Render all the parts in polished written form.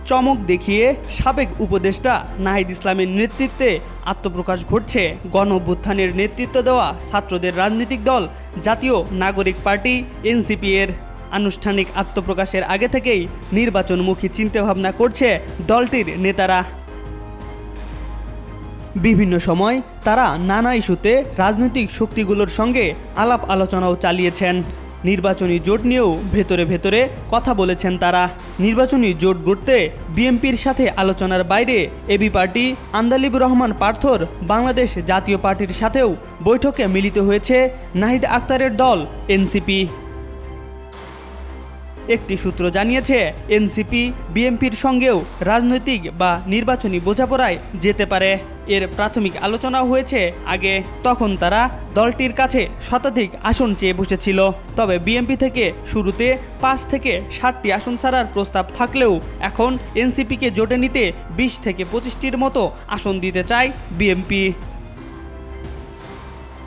চমক দেখিয়ে সাবেক উপদেষ্টা নাহিদ ইসলামের নেতৃত্বে আত্মপ্রকাশ ঘটছে গণঅভ্যুত্থানের নেতৃত্ব দেওয়া ছাত্রদের রাজনৈতিক দল জাতীয় নাগরিক পার্টি এনসিপি এর। আনুষ্ঠানিক আত্মপ্রকাশের আগে থেকেই নির্বাচনমুখী চিন্তাভাবনা করছে দলটির নেতারা। বিভিন্ন সময় তারা নানা ইস্যুতে রাজনৈতিক শক্তিগুলোর সঙ্গে আলাপ আলোচনাও চালিয়েছেন। নির্বাচনী জোট নিয়েও ভেতরে ভেতরে কথা বলেছেন তারা। নির্বাচনী জোট গড়তে বিএনপির সাথে আলোচনার বাইরে এবি পার্টি আন্দালিবুর রহমান পার্থর বাংলাদেশ জাতীয় পার্টির সাথেও বৈঠকে মিলিত হয়েছে নাহিদ আক্তারের দল এনসিপি। একটি সূত্র জানিয়েছে, এনসিপি বিএনপির সঙ্গেও রাজনৈতিক বা নির্বাচনী বোঝাপড়ায় যেতে পারে। এর প্রাথমিক আলোচনা হয়েছে আগে, তখন তারা দলটির কাছে শতাধিক আসন চেয়ে বসেছিল। তবে বিএনপি থেকে শুরুতে ৫ থেকে ৬০টি আসন ছাড়ার প্রস্তাব থাকলেও এখন এনসিপিকে জোটে নিতে ২০ থেকে ২৫টির মতো আসন দিতে চায় বিএনপি।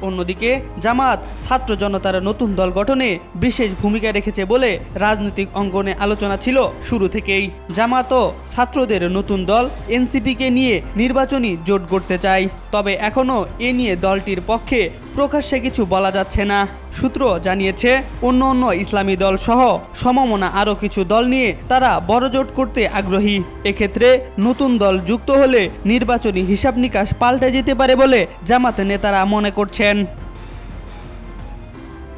অন্যদিকে জামাত ছাত্র জনতার নতুন দল গঠনে বিশেষ ভূমিকা রেখেছে বলে রাজনৈতিক অঙ্গনে আলোচনা ছিল শুরু থেকেই। জামাতও ছাত্রদের নতুন দল এনসিপিকে নিয়ে নির্বাচনী জোট গড়তে চায়। তবে এখনও এ নিয়ে দলটির পক্ষে প্রকাশ্যে কিছু বলা যাচ্ছে না। সূত্র জানিয়েছে, অন্য ইসলামী দল সহ সমমনা আরও কিছু দল নিয়ে তারা বড় জোট করতে আগ্রহী। এক্ষেত্রে নতুন দল যুক্ত হলে নির্বাচনী হিসাব নিকাশ পাল্টে যেতে পারে বলে জামাত নেতারা মনে করছেন।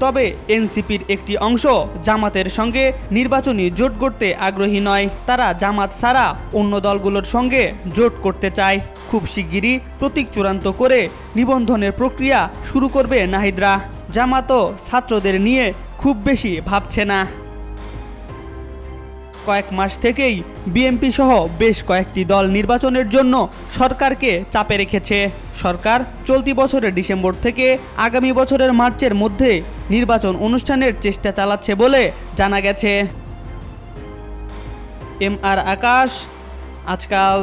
তবে এনসিপির একটি অংশ জামাতের সঙ্গে নির্বাচনী জোট করতে আগ্রহী নয়। তারা জামাত ছাড়া অন্য দলগুলোর সঙ্গে জোট করতে চায়। খুব শিগগিরই প্রতীক চূড়ান্ত করে নিবন্ধনের প্রক্রিয়া শুরু করবে নাহিদরা। জামাতও ছাত্রদের নিয়ে খুব বেশি ভাবছে না। কয়েক মাস থেকেই বিএনপি সহ বেশ কয়েকটি দল নির্বাচনের জন্য সরকারকে চাপে রেখেছে। সরকার চলতি বছরের ডিসেম্বর থেকে আগামী বছরের মার্চের মধ্যে নির্বাচন অনুষ্ঠানের চেষ্টা চালাচ্ছে বলে জানা গেছে। এম আর আকাশ, আজকাল।